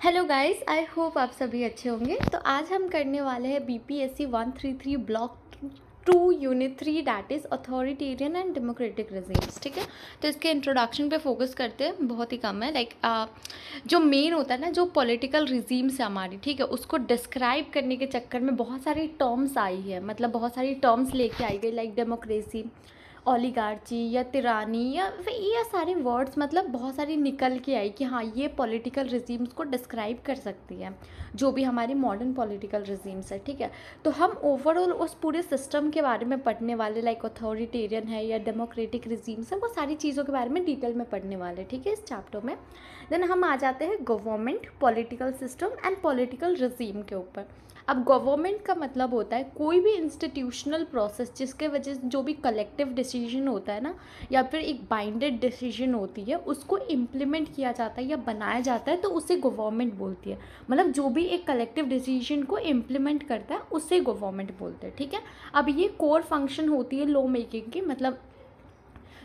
Hello guys, I hope आप सभी अच्छे होंगे। तो आज हम करने वाले हैं BPSC 133 block 2 unit 3 that is authoritarian and democratic regimes. ठीक है, तो इसके इंट्रोडक्शन पे फोकस करते हैं, बहुत ही कम है। जो मेन होता है ना, जो पॉलिटिकल रिजीम्स है हमारी, ठीक है, उसको डिस्क्राइब करने के चक्कर में बहुत सारी टर्म्स आई है, मतलब बहुत सारी टर्म्स लेके आई गई, लाइक डेमोक्रेसी, ओलिगार्ची या तिरानी या ये सारे वर्ड्स, मतलब बहुत सारी निकल के आई कि हाँ ये पॉलिटिकल रिजीम्स को डिस्क्राइब कर सकती है, जो भी हमारी मॉडर्न पॉलिटिकल रिजीम्स है। ठीक है, तो हम ओवरऑल उस पूरे सिस्टम के बारे में पढ़ने वाले, लाइक अथॉरिटेरियन है या डेमोक्रेटिक रिजीम्स है, वो सारी चीज़ों के बारे में डिटेल में पढ़ने वाले। ठीक है, इस चैप्टर में देन हम आ जाते हैं government, political system and political regime के ऊपर। अब गवर्नमेंट का मतलब होता है कोई भी इंस्टीट्यूशनल प्रोसेस जिसके वजह से जो भी कलेक्टिव डिसीजन होता है ना, या फिर एक बाइंडेड डिसीजन होती है, उसको इम्प्लीमेंट किया जाता है या बनाया जाता है, तो उसे गवर्नमेंट बोलती है। मतलब जो भी एक कलेक्टिव डिसीजन को इम्प्लीमेंट करता है उसे गवर्नमेंट बोलते हैं। ठीक है, अब ये कोर फंक्शन होती है लॉ मेकिंग की, मतलब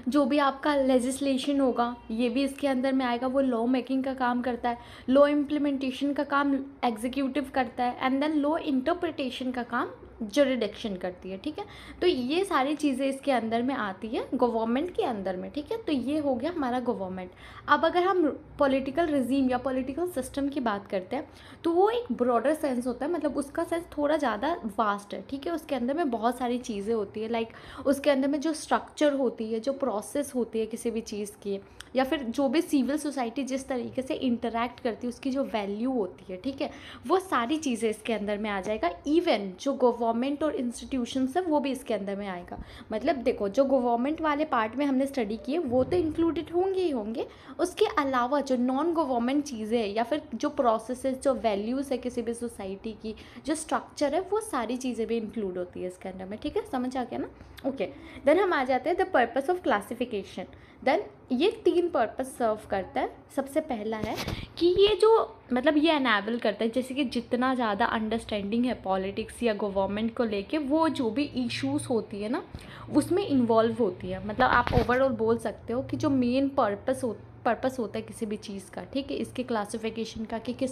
जो भी आपका लेजिस्लेशन होगा ये भी इसके अंदर में आएगा, वो लॉ मेकिंग का काम करता है। लॉ इम्प्लीमेंटेशन का काम एग्जीक्यूटिव करता है, एंड देन लॉ इंटरप्रिटेशन का काम जुरिडिक्शन करती है। ठीक है, तो ये सारी चीज़ें इसके अंदर में आती है गवर्नमेंट के अंदर में। ठीक है, तो ये हो गया हमारा गवर्नमेंट। अब अगर हम पॉलिटिकल रिजीम या पॉलिटिकल सिस्टम की बात करते हैं तो वो एक ब्रॉडर सेंस होता है, मतलब उसका सेंस थोड़ा ज़्यादा वास्ट है। ठीक है, उसके अंदर में बहुत सारी चीज़ें होती है, लाइक उसके अंदर में जो स्ट्रक्चर होती है, जो प्रोसेस होती है किसी भी चीज़ की, या फिर जो भी सिविल सोसाइटी जिस तरीके से इंटरेक्ट करती है, उसकी जो वैल्यू होती है, ठीक है, वो सारी चीज़ें इसके अंदर में आ जाएगा। इवन जो गवर्नमेंट और इंस्टीट्यूशंस है वो भी इसके अंदर में आएगा। मतलब देखो, जो गवर्नमेंट वाले पार्ट में हमने स्टडी किए वो तो इंक्लूडेड होंगे ही होंगे, उसके अलावा जो नॉन गवर्नमेंट चीज़ें हैं या फिर जो प्रोसेसेस, जो वैल्यूज़ है किसी भी सोसाइटी की, जो स्ट्रक्चर है, वो सारी चीज़ें भी इंक्लूड होती है इसके अंदर में। ठीक है, समझ आ गया ना? ओके, देन हम आ जाते हैं the purpose of classification. Then ये 3 पर्पस सर्व करता है। सबसे पहला है कि ये जो मतलब ये एनेबल करता है, जैसे कि जितना ज़्यादा अंडरस्टैंडिंग है पॉलिटिक्स या गवर्नमेंट को लेके, वो जो भी इश्यूज होती है ना उसमें इन्वॉल्व होती है। मतलब आप ओवरऑल बोल सकते हो कि जो मेन पर्पस होता है किसी भी चीज़ का, ठीक है, इसके क्लासिफिकेशन का, कि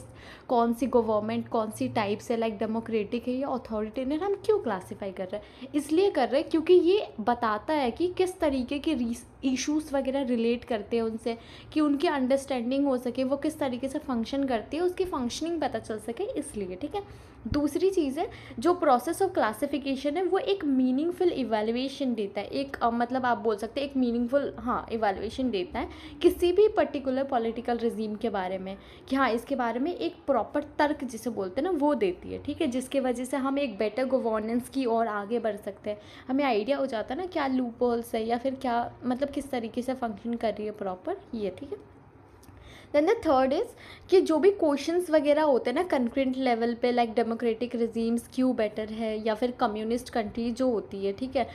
कौन सी गवर्नमेंट कौन सी टाइप से, लाइक डेमोक्रेटिक है या अथॉरिटेरियन, हम क्यों क्लासीफाई कर रहे हैं। इसलिए कर रहे हैं क्योंकि ये बताता है कि किस तरीके के इश्यूज़ वगैरह रिलेट करते हैं उनसे, कि उनकी अंडरस्टैंडिंग हो सके, वो किस तरीके से फंक्शन करती है, उसकी फंक्शनिंग पता चल सके, इसलिए। ठीक है, दूसरी चीज़ है जो प्रोसेस ऑफ क्लासिफिकेशन है, वो एक मीनिंगफुल इवैल्यूएशन देता है। एक मतलब आप बोल सकते हैं एक मीनिंगफुल इवैल्यूएशन देता है किसी भी पर्टिकुलर पॉलिटिकल रिजीम के बारे में, कि हाँ इसके बारे में एक प्रॉपर तर्क जिसे बोलते हैं ना, वो देती है। ठीक है, जिसके वजह से हम एक बेटर गवर्नेंस की ओर आगे बढ़ सकते हैं। हमें आइडिया हो जाता है ना क्या लूप होल्स है, या फिर क्या मतलब किस तरीके से फंक्शन कर रही है प्रॉपर ये। ठीक है, देन द थर्ड इज़ कि जो भी क्वेश्चंस वगैरह होते हैं ना कंक्रीट लेवल पे, लाइक डेमोक्रेटिक रिजीम्स क्यों बेटर है, या फिर कम्युनिस्ट कंट्री जो होती है, ठीक है,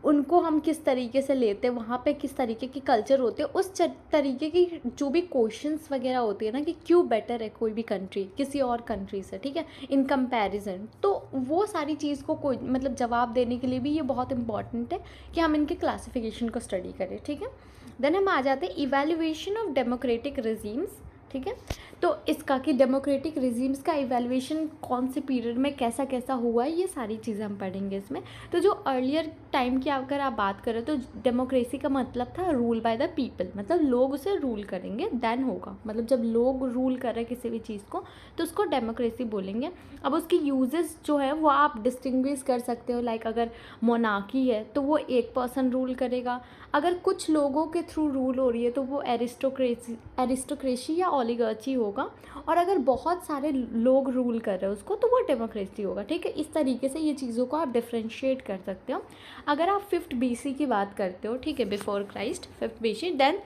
उनको हम किस तरीके से लेते हैं, वहाँ पे किस तरीके की कल्चर होते हैं, उस तरीके की जो भी क्वेश्चंस वगैरह होती है ना, कि क्यों बेटर है कोई भी कंट्री किसी और कंट्री से, ठीक है, इन कंपैरिजन, तो वो सारी चीज़ को कोई मतलब जवाब देने के लिए भी ये बहुत इंपॉर्टेंट है कि हम इनके क्लासिफिकेशन को स्टडी करें। ठीक है, देन हम आ जाते हैं इवैल्यूएशन ऑफ डेमोक्रेटिक रिजीम्स। ठीक है, तो इसका कि डेमोक्रेटिक रिजीम्स का इवैल्यूएशन कौन से पीरियड में कैसा कैसा हुआ है, ये सारी चीज़ें हम पढ़ेंगे इसमें। तो जो अर्लियर टाइम की अगर आप बात करें तो डेमोक्रेसी का मतलब था रूल बाय द पीपल, मतलब लोग उसे रूल करेंगे देन होगा, मतलब जब लोग रूल कर रहे हैं किसी भी चीज़ को तो उसको डेमोक्रेसी बोलेंगे। अब उसकी यूजेस जो है वो आप डिस्टिंग्विश कर सकते हो, लाइक अगर मोनार्की है तो वो एक पर्सन रूल करेगा, अगर कुछ लोगों के थ्रू रूल हो रही है तो वो एरिस्टोक्रेसी या ओलिगार्ची होगा, और अगर बहुत सारे लोग रूल कर रहे हैं उसको तो वो डेमोक्रेसी होगा। ठीक है, इस तरीके से ये चीज़ों को आप डिफ्रेंशिएट कर सकते हो। अगर आप 5th BC की बात करते हो, ठीक है, before Christ 5th BC, then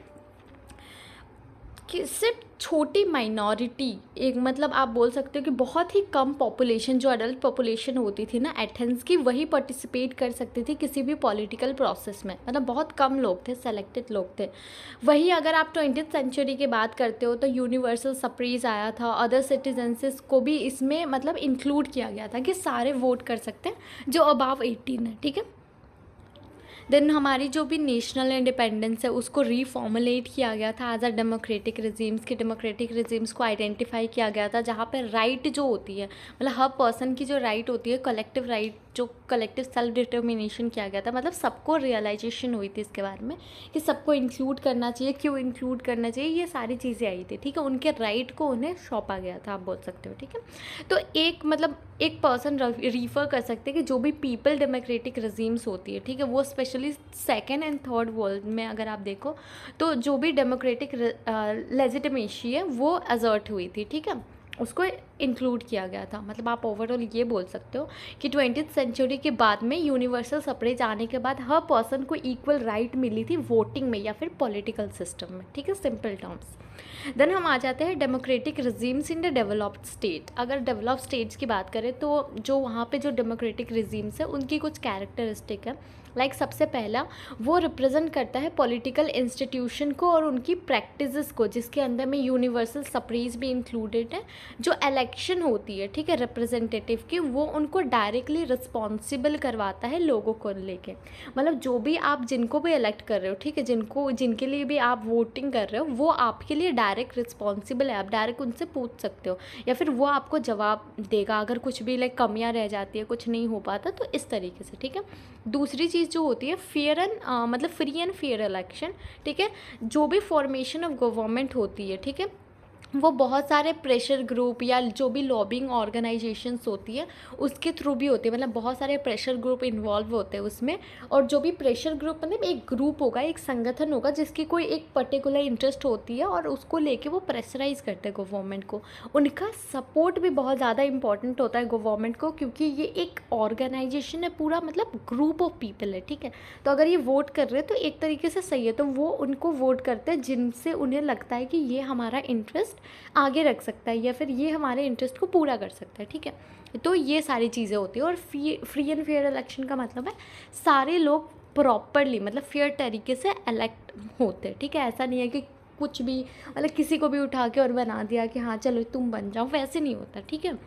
कि सिर्फ छोटी माइनॉरिटी, एक मतलब आप बोल सकते हो कि बहुत ही कम पॉपुलेशन, जो अडल्ट पॉपुलेशन होती थी ना एथेंस की, वही पार्टिसिपेट कर सकती थी किसी भी पॉलिटिकल प्रोसेस में, मतलब बहुत कम लोग थे, सेलेक्टेड लोग थे। वही अगर आप 20th सेंचुरी की बात करते हो तो यूनिवर्सल सप्रीज आया था, अदर सिटीजन्स को भी इसमें मतलब इंक्लूड किया गया था कि सारे वोट कर सकते हैं जो अबाव 18 है। ठीक है, देन हमारी जो भी नेशनल इंडिपेंडेंस है उसको रीफॉर्मुलेट किया गया था एज अ डेमोक्रेटिक रिजीम्स, कि डेमोक्रेटिक रिजीम्स को आइडेंटिफाई किया गया था जहाँ पर राइट जो होती है, मतलब हर पर्सन की जो राइट होती है, कलेक्टिव राइट, जो कलेक्टिव सेल्फ डिटर्मिनेशन किया गया था, मतलब सबको रियलाइजेशन हुई थी इसके बारे में कि सबको इंक्लूड करना चाहिए, क्यों इंक्लूड करना चाहिए, ये सारी चीज़ें आई थी, ठीक है। उनके राइट को उन्हें सौंपा गया था, आप बोल सकते हो, ठीक है। तो एक मतलब एक पर्सन रिफ़र कर सकते हैं कि जो भी पीपल डेमोक्रेटिक रजीम्स होती है, ठीक है, वो specially second and third world में अगर आप देखो तो जो भी डेमोक्रेटिक लेजिटिमेसी है वो असर्ट हुई थी, ठीक है, उसको इंक्लूड किया गया था। मतलब आप ओवरऑल ये बोल सकते हो कि 20th सेंचुरी के बाद में यूनिवर्सल सफ्रेज आने के बाद हर पर्सन को इक्वल राइट मिली थी वोटिंग में या फिर पॉलिटिकल सिस्टम में, ठीक है, सिंपल टर्म्स। देन हम आ जाते हैं democratic regimes in the developed state. अगर डेवलप्ड स्टेट्स की बात करें तो जो वहाँ पे जो डेमोक्रेटिक रिजीम्स है उनकी कुछ कैरेक्टरिस्टिक है। लाइक सबसे पहला वो रिप्रेजेंट करता है पॉलिटिकल इंस्टीट्यूशन को और उनकी प्रैक्टिसेस को, जिसके अंदर में यूनिवर्सल सप्रीज भी इंक्लूडेड है। जो इलेक्शन होती है, ठीक है, रिप्रेजेंटेटिव की, वो उनको डायरेक्टली रिस्पॉन्सिबल करवाता है लोगों को लेके। मतलब जो भी आप जिनको भी इलेक्ट कर रहे हो, ठीक है, जिनके लिए भी आप वोटिंग कर रहे हो, वो आपके लिए डायरेक्ट रिस्पॉन्सिबल है। आप डायरेक्ट उनसे पूछ सकते हो या फिर वो आपको जवाब देगा अगर कुछ भी लाइक कमियां रह जाती है, कुछ नहीं हो पाता, तो इस तरीके से, ठीक है। दूसरी चीज़ जो होती है फेयर एंड मतलब फ्री एंड फेयर इलेक्शन, ठीक है। जो भी फॉर्मेशन ऑफ गवर्नमेंट होती है, ठीक है, वो बहुत सारे प्रेशर ग्रुप या जो भी लॉबिंग ऑर्गेनाइजेशंस होती है उसके थ्रू भी होती है। मतलब बहुत सारे प्रेशर ग्रुप इन्वॉल्व होते हैं उसमें, और जो भी प्रेशर ग्रुप मतलब एक ग्रुप होगा, एक संगठन होगा जिसकी कोई एक पर्टिकुलर इंटरेस्ट होती है और उसको लेके वो प्रेशराइज करते हैं गवर्नमेंट को। उनका सपोर्ट भी बहुत ज़्यादा इंपॉर्टेंट होता है गवर्नमेंट को, क्योंकि ये एक ऑर्गेनाइजेशन है पूरा, मतलब ग्रुप ऑफ पीपल है, ठीक है। तो अगर ये वोट कर रहे हैं तो एक तरीके से सही है, तो वो उनको वोट करते हैं जिनसे उन्हें लगता है कि ये हमारा इंटरेस्ट आगे रख सकता है या फिर ये हमारे इंटरेस्ट को पूरा कर सकता है, ठीक है। तो ये सारी चीज़ें होती है। और फ्री एंड फेयर इलेक्शन का मतलब है सारे लोग प्रॉपरली मतलब फेयर तरीके से इलेक्ट होते हैं, ठीक है। ऐसा नहीं है कि कुछ भी मतलब किसी को भी उठा के और बना दिया कि हाँ चलो तुम बन जाओ, वैसे नहीं होता, ठीक है।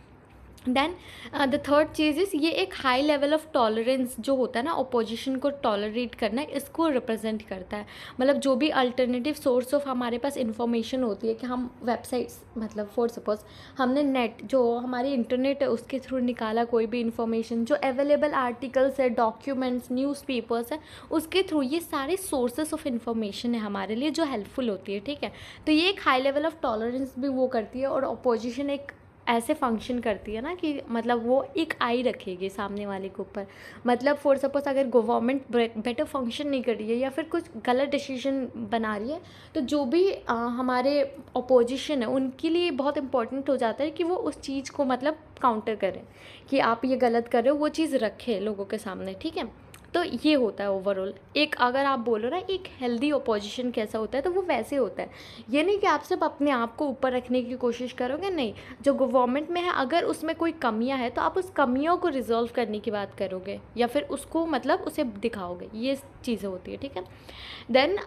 देन द थर्ड चीज़ इज़ ये एक हाई लेवल ऑफ टॉलरेंस जो होता है ना, अपोजिशन को टॉलरेट करना, इसको रिप्रेजेंट करता है। मतलब जो भी अल्टरनेटिव सोर्स ऑफ हमारे पास इंफॉर्मेशन होती है कि हम वेबसाइट्स मतलब फॉर सपोज हमने नेट जो हमारी इंटरनेट है उसके थ्रू निकाला कोई भी इंफॉर्मेशन, जो अवेलेबल आर्टिकल्स है, डॉक्यूमेंट्स, न्यूज़पेपर्स है, उसके थ्रू ये सारे सोर्सेस ऑफ इंफॉर्मेशन है हमारे लिए जो हेल्पफुल होती है, ठीक है। तो ये एक हाई लेवल ऑफ टॉलरेंस भी वो करती है। और अपोजिशन एक ऐसे फंक्शन करती है ना कि मतलब वो एक आई रखेगी सामने वाले के ऊपर। मतलब फॉर सपोज अगर गवर्नमेंट बेटर फंक्शन नहीं कर रही है या फिर कुछ गलत डिसीजन बना रही है, तो जो भी हमारे अपोजिशन है उनके लिए बहुत इंपॉर्टेंट हो जाता है कि वो उस चीज़ को मतलब काउंटर करें कि आप ये गलत कर रहे हो, वो चीज़ रखे लोगों के सामने, ठीक है। तो ये होता है ओवरऑल एक, अगर आप बोलो ना एक हेल्दी अपोजिशन कैसा होता है तो वो वैसे होता है। ये नहीं कि आप सिर्फ अपने आप को ऊपर रखने की कोशिश करोगे, नहीं, जो गवर्नमेंट में है अगर उसमें कोई कमियां है तो आप उस कमियों को रिजॉल्व करने की बात करोगे या फिर उसको मतलब उसे दिखाओगे, ये चीज़ें होती है, ठीक है। देन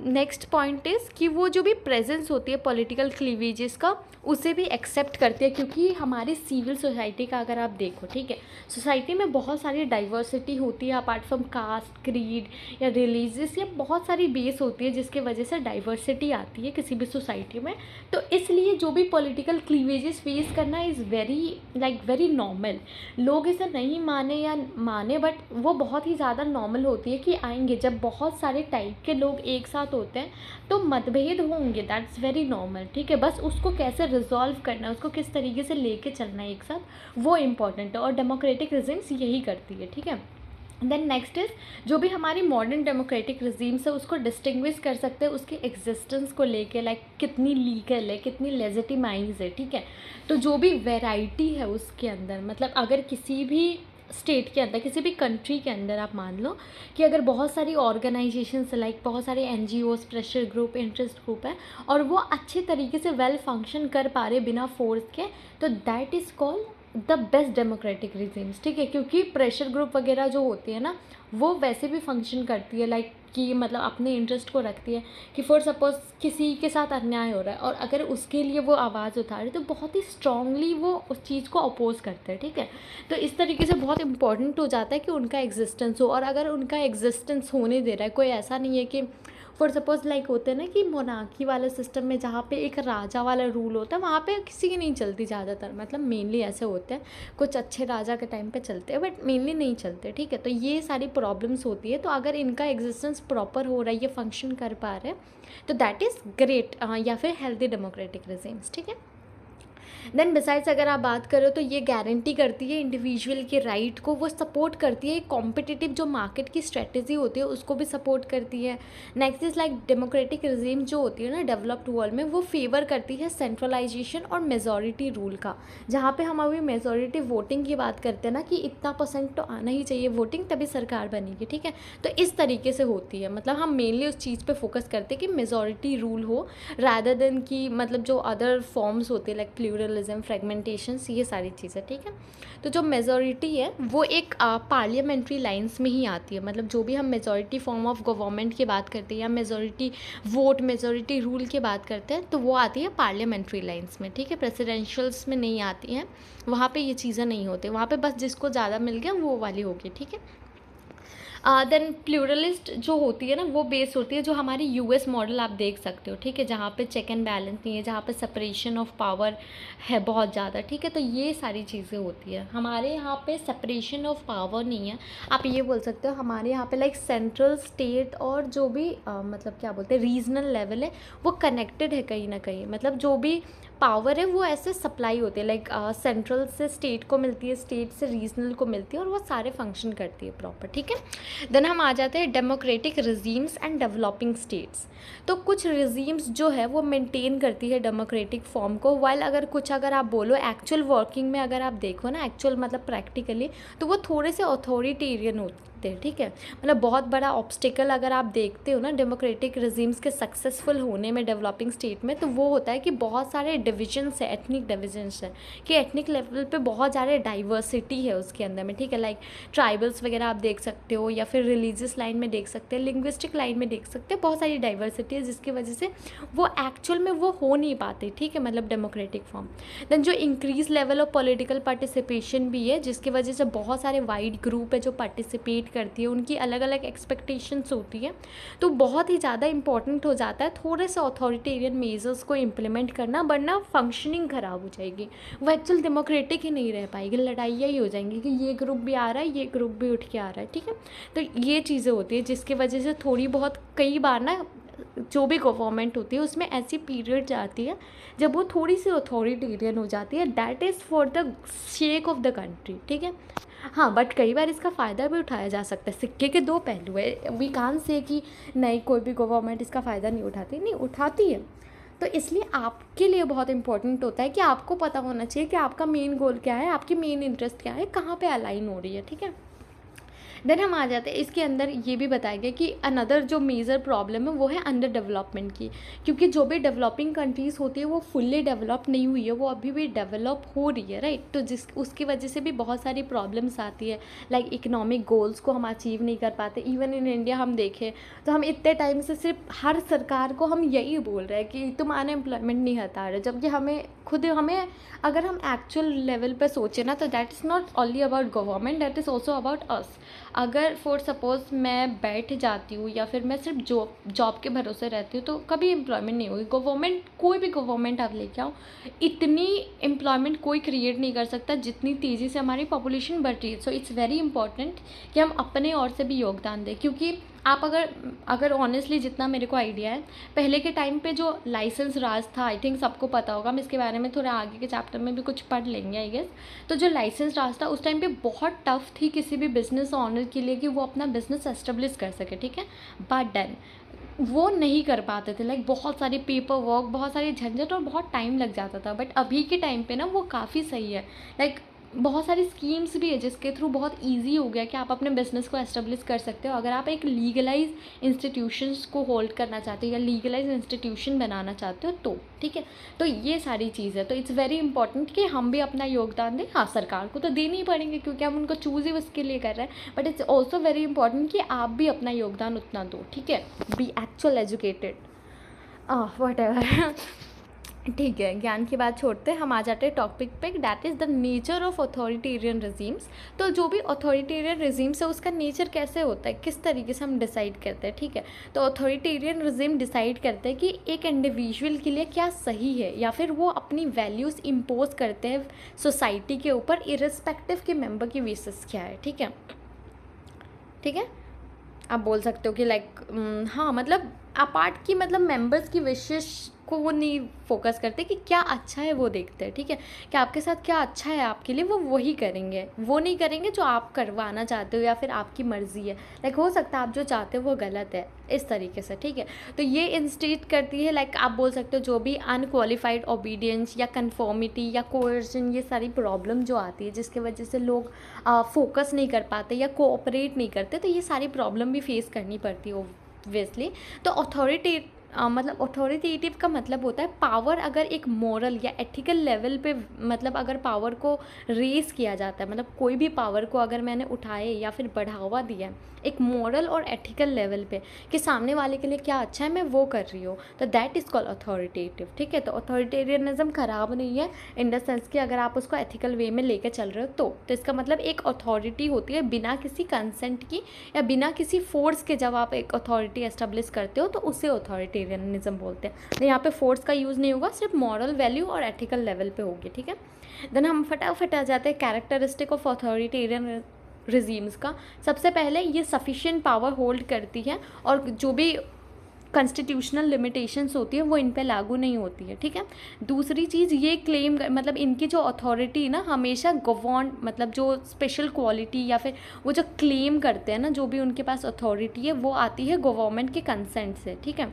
नेक्स्ट पॉइंट इज़ कि वो जो भी प्रेजेंस होती है पॉलिटिकल क्लीवेजेस का उसे भी एक्सेप्ट करती है, क्योंकि हमारी सिविल सोसाइटी का अगर आप देखो, ठीक है, सोसाइटी में बहुत सारी डाइवर्सिटी होती है अपार्ट फ्रॉम कास्ट, क्रीड या रिलीजियस, या बहुत सारी बेस होती है जिसके वजह से डाइवर्सिटी आती है किसी भी सोसाइटी में। तो इसलिए जो भी पॉलिटिकल क्लीवेजेस फेस करना इज़ वेरी नॉर्मल। लोग इसे नहीं माने या माने, बट वो बहुत ही ज़्यादा नॉर्मल होती है कि आएंगे जब बहुत सारे टाइप के लोग एक साथ होते हैं तो मतभेद होंगे, दैट्स वेरी नॉर्मल, ठीक है। बस उसको कैसे रिजॉल्व करना है, उसको किस तरीके से लेके चलना है एक साथ, वो इम्पॉर्टेंट है और डेमोक्रेटिक रिजिम्स यही करती है, ठीक है। देन नेक्स्ट इज़ जो भी हमारी मॉडर्न डेमोक्रेटिक रिजीम्स है उसको डिस्टिंग्विश कर सकते हैं उसके एग्जिस्टेंस को लेके, लाइक कितनी लीगल है, कितनी लेजिटिमाइज है, ठीक है। तो जो भी वैरायटी है उसके अंदर, मतलब अगर किसी भी स्टेट के अंदर, किसी भी कंट्री के अंदर आप मान लो कि अगर बहुत सारी ऑर्गेनाइजेशंस लाइक बहुत सारे NGOs, pressure group, interest group है और वो अच्छे तरीके से वेल फंक्शन कर पा रहे बिना फोर्स के, तो that is called the best democratic regimes, ठीक है। क्योंकि प्रेशर ग्रुप वगैरह जो होती है ना वो वैसे भी फंक्शन करती है, लाइक कि मतलब अपने इंटरेस्ट को रखती है कि फॉर सपोज किसी के साथ अन्याय हो रहा है और अगर उसके लिए वो आवाज़ उठा रहे तो बहुत ही स्ट्रांगली वो उस चीज़ को अपोज करते हैं, ठीक है। तो इस तरीके से बहुत इंपॉर्टेंट हो जाता है कि उनका एग्जिस्टेंस हो, और अगर उनका एग्जिस्टेंस होने दे रहा है, कोई ऐसा नहीं है कि फॉर सपोज लाइक होते हैं ना कि मोनार्की वाला सिस्टम में जहाँ पे एक राजा वाला रूल होता है वहाँ पे किसी की नहीं चलती ज़्यादातर, मतलब मेनली ऐसे होते हैं, कुछ अच्छे राजा के टाइम पे चलते हैं बट मेनली नहीं चलते, ठीक है। तो ये सारी प्रॉब्लम्स होती है, तो अगर इनका एग्जिस्टेंस प्रॉपर हो रहा है, ये फंक्शन कर पा रहे हैं, तो दैट इज़ ग्रेट, या फिर हेल्दी डेमोक्रेटिक रिजीम्स, ठीक है। देन बिसाइड्स अगर आप बात करो तो ये गारंटी करती है इंडिविजुअल के राइट को, वो सपोर्ट करती है कॉम्पिटिटिव जो मार्केट की स्ट्रेटेजी होती है उसको भी सपोर्ट करती है। Next is like democratic regime जो होती है ना डेवलप्ड वर्ल्ड में, वो फेवर करती है सेंट्रलाइजेशन और मेजॉरिटी रूल का। जहाँ पे हम अभी मेजॉरिटी वोटिंग की बात करते हैं ना कि इतना % तो आना ही चाहिए वोटिंग तभी सरकार बनेगी, ठीक है। तो इस तरीके से होती है, मतलब हम मेनली उस चीज़ पे फोकस करते हैं कि मेजॉरिटी रूल हो रादर देन कि मतलब जो अदर फॉर्म्स होते हैं लाइक प्लूरलिज्म, फ्रेगमेंटेशंस, ये सारी चीज़ें, ठीक है। तो जो मेजॉरिटी है वो एक पार्लियामेंट्री लाइंस में ही आती है, मतलब जो भी हम मेजॉरिटी फॉर्म ऑफ गवर्नमेंट की बात करते हैं या मेजॉरिटी वोट, मेजॉरिटी रूल की बात करते हैं तो वो आती है पार्लियामेंट्री लाइंस में, ठीक है। प्रेसिडेंशियल्स में नहीं आती हैं, वहाँ पे ये चीज़ें नहीं होती, वहाँ पे बस जिसको ज़्यादा मिल गया वो वाली होगी, ठीक है। देन प्लूरलिस्ट जो होती है ना वो बेस होती है जो हमारी यूएस मॉडल आप देख सकते हो, ठीक है, जहाँ पे चेक एंड बैलेंस नहीं है, जहाँ पे सेपरेशन ऑफ पावर है बहुत ज़्यादा, ठीक है। तो ये सारी चीज़ें होती है, हमारे यहाँ पे सेपरेशन ऑफ पावर नहीं है। आप ये बोल सकते हो हमारे यहाँ पे लाइक सेंट्रल, स्टेट और जो भी मतलब क्या बोलते हैं रीजनल लेवल है वो कनेक्टेड है कहीं ना कहीं, मतलब जो भी पावर है वो ऐसे सप्लाई होती है, लाइक सेंट्रल से स्टेट को मिलती है, स्टेट से रीजनल को मिलती है और वो सारे फंक्शन करती है प्रॉपर, ठीक है। देन हम आ जाते हैं democratic regimes and developing states. तो कुछ रिजीम्स जो है वो मेंटेन करती है डेमोक्रेटिक फॉर्म को, वाइल अगर आप बोलो एक्चुअल वर्किंग में अगर आप देखो ना एक्चुअल मतलब प्रैक्टिकली, तो वो थोड़े से अथॉरिटेरियन होते हैं, ठीक है। मतलब बहुत बड़ा ऑब्स्टिकल अगर आप देखते हो ना डेमोक्रेटिक रिजीम्स के सक्सेसफुल होने में डेवलपिंग स्टेट में, तो वो होता है कि बहुत सारे डिविजन्स है, एथनिक डिविजन्स है, कि एथनिक लेवल पे बहुत ज़्यादा डाइवर्सिटी है उसके अंदर में, ठीक है। लाइक ट्राइबल्स वगैरह आप देख सकते हो या फिर रिलीजियस लाइन में देख सकते हैं, लिंग्विस्टिक लाइन में देख सकते हैं, बहुत सारी डाइवर्सिटी है जिसकी वजह से वो एक्चुअल में वो हो नहीं पाते, ठीक है, मतलब डेमोक्रेटिक फॉर्म। देन जो increase level of political participation भी है जिसकी वजह से बहुत सारे वाइड ग्रुप है जो पार्टिसिपेट करती है, उनकी अलग अलग एक्सपेक्टेशंस होती है, तो बहुत ही ज़्यादा इंपॉर्टेंट हो जाता है थोड़े से अथॉरिटेरियन मेजर्स को इम्प्लीमेंट करना, वरना फंक्शनिंग ख़राब हो जाएगी, वो एक्चुअल डेमोक्रेटिक ही नहीं रह पाएगी, लड़ाइयाँ ही हो जाएंगी कि ये ग्रुप भी आ रहा है, ये ग्रुप भी उठ के आ रहा है, ठीक है। तो ये चीज़ें होती है जिसकी वजह से थोड़ी बहुत कई बार ना जो भी गवर्नमेंट होती है उसमें ऐसी पीरियड जाती है जब वो थोड़ी सी अथॉरिटेरियन हो जाती है, that is for the shake of the country, ठीक है। हाँ, बट कई बार इसका फ़ायदा भी उठाया जा सकता है, सिक्के के दो पहलू है, वी कांट से कि नहीं कोई भी गवर्नमेंट इसका फ़ायदा नहीं उठाती, नहीं उठाती है। तो इसलिए आपके लिए बहुत इंपॉर्टेंट होता है कि आपको पता होना चाहिए कि आपका मेन गोल क्या है, आपकी मेन इंटरेस्ट क्या है, कहाँ पे अलाइन हो रही है, ठीक है। देन हम आ जाते हैं इसके अंदर ये भी बताया गया कि अनदर जो मेजर प्रॉब्लम है वो है अंडर डेवलपमेंट की, क्योंकि जो भी डेवलपिंग कंट्रीज़ होती है वो फुल्ली डेवलप नहीं हुई है, वो अभी भी डेवलप हो रही है, राइट। तो जिस उसकी वजह से भी बहुत सारी प्रॉब्लम्स आती है, लाइक इकोनॉमिक गोल्स को हम अचीव नहीं कर पाते। इवन इन इंडिया हम देखें तो हम इतने टाइम से सिर्फ हर सरकार को हम यही बोल रहे हैं कि तुम अनएम्प्लॉयमेंट नहीं हटा रहे, जबकि हमें अगर हम एक्चुअल लेवल पे सोचें ना तो that is not only about government, that is also about us. अगर फॉर सपोज़ मैं बैठ जाती हूँ या फिर मैं सिर्फ जॉब के भरोसे रहती हूँ तो कभी एम्प्लॉयमेंट नहीं होगी। गवर्नमेंट, कोई भी गवर्नमेंट आप लेके आओ, इतनी एम्प्लॉयमेंट कोई क्रिएट नहीं कर सकता जितनी तेज़ी से हमारी पॉपुलेशन बढ़ रही है। सो इट्स वेरी इंपॉर्टेंट कि हम अपने ओर से भी योगदान दें, क्योंकि आप अगर ऑनेस्टली जितना मेरे को आइडिया है, पहले के टाइम पे जो लाइसेंस राज था, आई थिंक सबको पता होगा, हम इसके बारे में थोड़ा आगे के चैप्टर में भी कुछ पढ़ लेंगे आई गेस। तो जो लाइसेंस राज था उस टाइम पे बहुत टफ थी किसी भी बिजनेस ऑनर के लिए कि वो अपना बिजनेस एस्टेब्लिश कर सके, ठीक है। बट देन वो नहीं कर पाते थे, लाइक बहुत सारी पेपर वर्क, बहुत सारी झंझट और बहुत टाइम लग जाता था। बट अभी के टाइम पे ना वो काफ़ी सही है, लाइक बहुत सारी स्कीम्स भी है जिसके थ्रू बहुत इजी हो गया कि आप अपने बिजनेस को एस्टेब्लिश कर सकते हो। अगर आप एक लीगलाइज इंस्टीट्यूशंस को होल्ड करना चाहते हो या लीगलाइज इंस्टीट्यूशन बनाना चाहते हो तो ठीक है, तो ये सारी चीज़ है। तो इट्स वेरी इंपॉर्टेंट कि हम भी अपना योगदान दें। हाँ, सरकार को तो देने ही पड़ेंगे क्योंकि हम उनको चूज़ ही उसके लिए कर रहे हैं, but it's also very important कि आप भी अपना योगदान उतना दो। ठीक है, B actual educated, what ever. ठीक है, ज्ञान की बात छोड़ते हैं, हम आ जाते हैं टॉपिक पे, that is the nature of authoritarian regimes. तो जो भी अथॉरिटेरियन रिजीम्स है उसका नेचर कैसे होता है, किस तरीके से हम डिसाइड करते हैं। ठीक है, तो अथॉरिटेरियन रिजीम डिसाइड करते हैं कि एक इंडिविजुअल के लिए क्या सही है, या फिर वो अपनी वैल्यूज़ इम्पोज करते हैं सोसाइटी के ऊपर इर्रिस्पेक्टिव के मेंबर की विशेष क्या है। ठीक है, ठीक है, आप बोल सकते हो कि लाइक हाँ, मतलब अपार्ट की मतलब मेंबर्स की विशेष को वो नहीं फोकस करते कि क्या अच्छा है वो देखते हैं। ठीक है, कि आपके साथ क्या अच्छा है आपके लिए, वो वही करेंगे, वो नहीं करेंगे जो आप करवाना चाहते हो या फिर आपकी मर्ज़ी है। लाइक हो सकता है आप जो चाहते हो वो गलत है, इस तरीके से। ठीक है, तो ये इंस्टेट करती है, लाइक आप बोल सकते हो जो भी अनक्वालिफाइड ओबीडियंस या कन्फॉर्मिटी या कोअर्जन, ये सारी प्रॉब्लम जो आती है जिसके वजह से लोग फोकस नहीं कर पाते या कोऑपरेट नहीं करते, तो ये सारी प्रॉब्लम भी फेस करनी पड़ती है ऑब्वियसली। तो मतलब अथॉरिटेटिव का मतलब होता है पावर अगर एक मॉरल या एथिकल लेवल पे, मतलब अगर पावर को रेस किया जाता है, मतलब कोई भी पावर को अगर मैंने उठाए या फिर बढ़ावा दिया एक मॉरल और एथिकल लेवल पे कि सामने वाले के लिए क्या अच्छा है मैं वो कर रही हूँ, तो दैट इज़ कॉल्ड अथॉरिटेटिव। ठीक है, तो अथॉरिटेरियनिज्म ख़राब नहीं है इन द सेंस कि अगर आप उसको एथिकल वे में लेकर चल रहे हो तो इसका मतलब एक अथॉरिटी होती है बिना किसी कंसेंट की या बिना किसी फोर्स के। जब आप एक अथॉरिटी एस्टेब्लिश करते हो तो उसे अथॉरिटेरियनिज्म बोलते हैं। यहाँ पे फोर्स का यूज़ नहीं होगा, सिर्फ मॉरल वैल्यू और एथिकल लेवल पे होगी। ठीक है, देन हम फटाफट आ जाते हैं कैरेक्टरिस्टिक ऑफ अथॉरिटेरियन रिजीम्स का। सबसे पहले ये सफिशिएंट पावर होल्ड करती है और जो भी कॉन्स्टिट्यूशनल लिमिटेशंस होती है वो इन पे लागू नहीं होती है। ठीक है, दूसरी चीज़ ये क्लेम मतलब इनकी जो अथॉरिटी ना हमेशा गवर्न मतलब जो स्पेशल क्वालिटी या फिर वो जो क्लेम करते हैं ना, जो भी उनके पास अथॉरिटी है वो आती है गवर्नमेंट के कंसेंट से। ठीक है,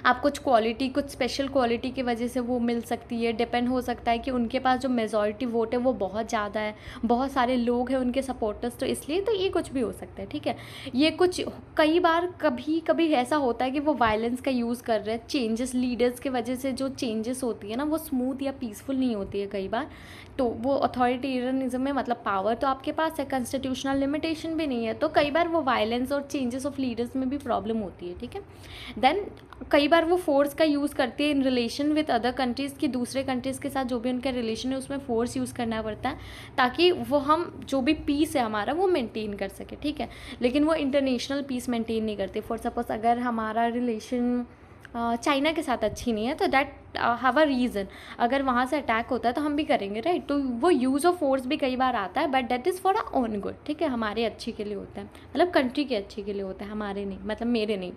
आप कुछ क्वालिटी, कुछ स्पेशल क्वालिटी की वजह से वो मिल सकती है। डिपेंड हो सकता है कि उनके पास जो मेजॉरिटी वोट है वो बहुत ज़्यादा है, बहुत सारे लोग हैं उनके सपोर्टर्स, तो इसलिए तो ये कुछ भी हो सकता है। ठीक है, ये कुछ कई बार कभी कभी ऐसा होता है कि वो वायलेंस का यूज़ कर रहे हैं। चेंजेस लीडर्स की वजह से जो चेंजेस होती है ना वो स्मूथ या पीसफुल नहीं होती है कई बार, तो वो अथॉरिटेरियनिज्म में मतलब पावर तो आपके पास है, कॉन्स्टिट्यूशनल लिमिटेशन भी नहीं है, तो कई बार वो वायलेंस और चेंजेस ऑफ लीडर्स में भी प्रॉब्लम होती है। ठीक है, देन कई बार वो फोर्स का यूज़ करती है in relation with other countries की, दूसरे कंट्रीज़ के साथ जो भी उनका रिलेशन है उसमें फोर्स यूज़ करना पड़ता है ताकि वो हम जो भी पीस है हमारा वो मेंटेन कर सके। ठीक है, लेकिन वो इंटरनेशनल पीस मेंटेन नहीं करती। फॉर सपोज अगर हमारा रिलेशन चाइना के साथ अच्छी नहीं है तो दैट हैव अ रीज़न, अगर वहाँ से अटैक होता है तो हम भी करेंगे, राइट। तो वो यूज़ ऑफ फोर्स भी कई बार आता है, but that is for a own good. ठीक है, हमारे अच्छे के लिए होता है, मतलब कंट्री के अच्छे के लिए होता है, हमारे नहीं, मतलब मेरे नहीं।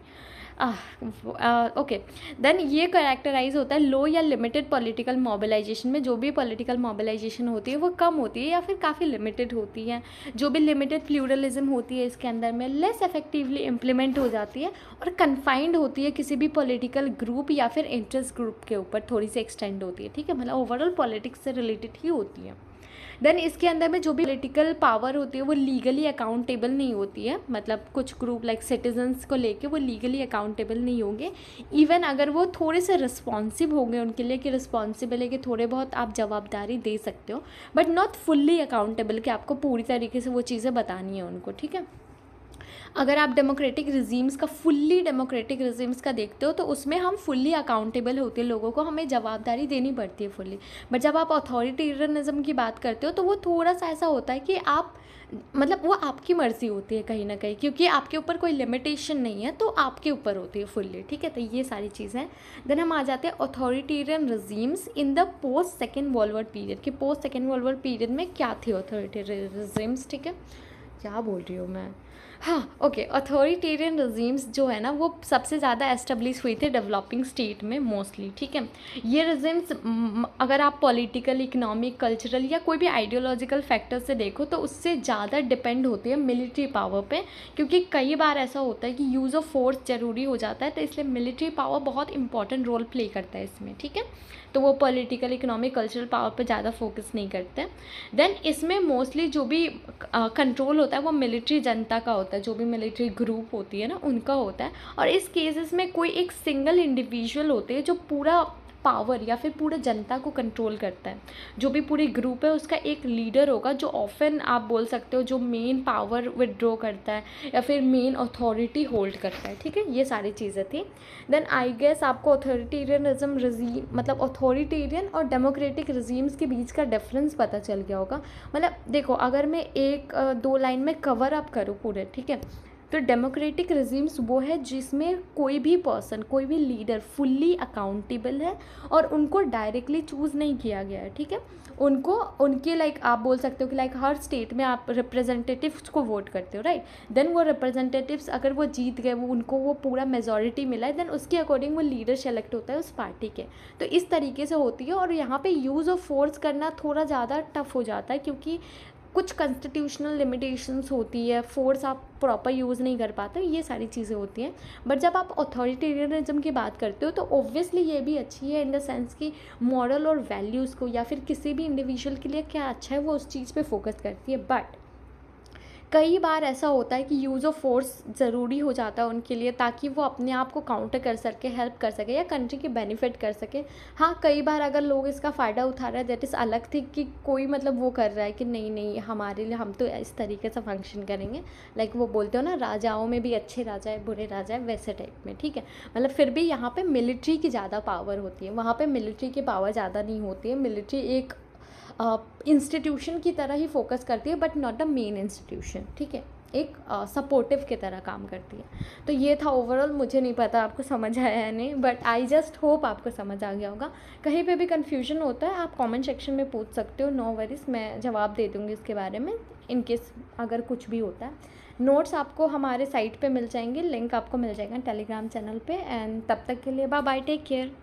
ओके, देन ये करेक्टराइज होता है लो या लिमिटेड पॉलिटिकल मोबिलाइजेशन में। जो भी पॉलिटिकल मोबिलाइजेशन होती है वो कम होती है या फिर काफ़ी लिमिटेड होती है। जो भी लिमिटेड प्लूरलिज्म होती है इसके अंदर में लेस इफेक्टिवली इम्प्लीमेंट हो जाती है और कन्फाइंड होती है किसी भी पॉलिटिकल ग्रुप या फिर इंटरेस्ट ग्रुप के ऊपर, थोड़ी सी एक्सटेंड होती है। ठीक है, मतलब ओवरऑल पॉलिटिक्स से रिलेटेड ही होती है। देन इसके अंदर में जो भी पॉलिटिकल पावर होती है वो लीगली अकाउंटेबल नहीं होती है, मतलब कुछ ग्रुप लाइक सिटीजन्स को लेके वो लीगली अकाउंटेबल नहीं होंगे, इवन अगर वो थोड़े से रिस्पॉन्सिव होंगे उनके लिए कि रिस्पॉन्सिबल है कि थोड़े बहुत आप जवाबदारी दे सकते हो, बट नॉट फुल्ली अकाउंटेबल कि आपको पूरी तरीके से वो चीज़ें बतानी है उनको। ठीक है, अगर आप डेमोक्रेटिक रिजीम्स का फुल्ली डेमोक्रेटिक रिजीम्स का देखते हो तो उसमें हम फुल्ली अकाउंटेबल होते हैं, लोगों को हमें जवाबदारी देनी पड़ती है फुल्ली। बट जब आप अथॉरिटेरियनिज्म की बात करते हो तो वो थोड़ा सा ऐसा होता है कि आप मतलब वो आपकी मर्ज़ी होती है कहीं ना कहीं, क्योंकि आपके ऊपर कोई लिमिटेशन नहीं है, तो आपके ऊपर होती है फुल्ली। ठीक है, तो ये सारी चीज़ें हैं। देन हम आ जाते हैं authoritarian regimes in the post second world war period, कि post second world war period में क्या थे अथॉरिटेरियन रिजीम्स। ठीक है, क्या बोल रही हूँ मैं, हाँ ओके। अथॉरिटेरियन रिजीम्स जो है ना वो सबसे ज़्यादा एस्टेब्लिश हुई थी डेवलपिंग स्टेट में मोस्टली। ठीक है, ये रिजीम्स अगर आप पॉलिटिकल, इकोनॉमिक, कल्चरल या कोई भी आइडियोलॉजिकल फैक्टर से देखो तो उससे ज़्यादा डिपेंड होती है मिलिट्री पावर पे, क्योंकि कई बार ऐसा होता है कि यूज़ ऑफ फोर्स ज़रूरी हो जाता है, तो इसलिए मिलिट्री पावर बहुत इंपॉर्टेंट रोल प्ले करता है इसमें। ठीक है, तो वो पॉलिटिकल, इकोनॉमिक, कल्चरल पावर पे ज़्यादा फोकस नहीं करते हैं। देन इसमें मोस्टली जो भी कंट्रोल होता है वो मिलिट्री जनता का होता है, जो भी मिलिट्री ग्रुप होती है ना उनका होता है। और इस केसेस में कोई एक सिंगल इंडिविजुअल होते हैं जो पूरा पावर या फिर पूरे जनता को कंट्रोल करता है। जो भी पूरी ग्रुप है उसका एक लीडर होगा, जो ऑफन आप बोल सकते हो जो मेन पावर विदड्रॉ करता है या फिर मेन अथॉरिटी होल्ड करता है। ठीक है, ये सारी चीज़ें थी। देन आई गेस आपको अथॉरिटेरियनिज्म रजीम मतलब अथॉरिटेरियन और डेमोक्रेटिक रजीम्स के बीच का डिफरेंस पता चल गया होगा। मतलब देखो, अगर मैं एक दो लाइन में कवर अप करूँ पूरे, ठीक है, तो डेमोक्रेटिक रजीम्स वो है जिसमें कोई भी पर्सन, कोई भी लीडर फुल्ली अकाउंटेबल है और उनको डायरेक्टली चूज़ नहीं किया गया है। ठीक है, उनको उनके लाइक आप बोल सकते हो कि लाइक हर स्टेट में आप रिप्रेजेंटेटिव्स को वोट करते हो, राइट। देन वो रिप्रेजेंटेटिव्स अगर वो जीत गए, वो उनको वो पूरा मेजॉरिटी मिला है, देन उसके अकॉर्डिंग वो लीडर सेलेक्ट होता है उस पार्टी के। तो इस तरीके से होती है। और यहाँ पे यूज़ ऑफ फोर्स करना थोड़ा ज़्यादा टफ हो जाता है क्योंकि कुछ कॉन्स्टिट्यूशनल लिमिटेशंस होती है, फोर्स आप प्रॉपर यूज़ नहीं कर पाते, ये सारी चीज़ें होती हैं। बट जब आप अथॉरिटेरियनिज्म की बात करते हो तो ऑब्वियसली ये भी अच्छी है इन द सेंस कि मॉरल और वैल्यूज़ को या फिर किसी भी इंडिविजुअल के लिए क्या अच्छा है वो उस चीज़ पे फोकस करती है। बट कई बार ऐसा होता है कि यूज़ ऑफ फोर्स ज़रूरी हो जाता है उनके लिए ताकि वो अपने आप को काउंटर कर सके, हेल्प कर सके या कंट्री की बेनिफिट कर सके। हाँ, कई बार अगर लोग इसका फ़ायदा उठा रहे हैं दैट इज़ अलग थी कि कोई मतलब वो कर रहा है कि नहीं नहीं हमारे लिए हम तो इस तरीके से फंक्शन करेंगे। लाइक वो बोलते हो ना, राजाओं में भी अच्छे राजा है बुरे राजा है, वैसे टाइप में। ठीक है, मतलब फिर भी यहाँ पे मिलिट्री की ज़्यादा पावर होती है, वहाँ पे मिलिट्री की पावर ज़्यादा नहीं होती है। मिलिट्री एक इंस्टीट्यूशन की तरह ही फोकस करती है but not a main institution. ठीक है, एक सपोर्टिव की तरह काम करती है। तो ये था ओवरऑल। मुझे नहीं पता आपको समझ आया है नहीं, बट आई जस्ट होप आपको समझ आ गया होगा। कहीं पे भी कन्फ्यूजन होता है आप कमेंट सेक्शन में पूछ सकते हो, नो वरीज, मैं जवाब दे दूँगी इसके बारे में इनकेस अगर कुछ भी होता है। नोट्स आपको हमारे साइट पे मिल जाएंगे, लिंक आपको मिल जाएगा टेलीग्राम चैनल पे। एंड तब तक के लिए बाय बाय, टेक केयर।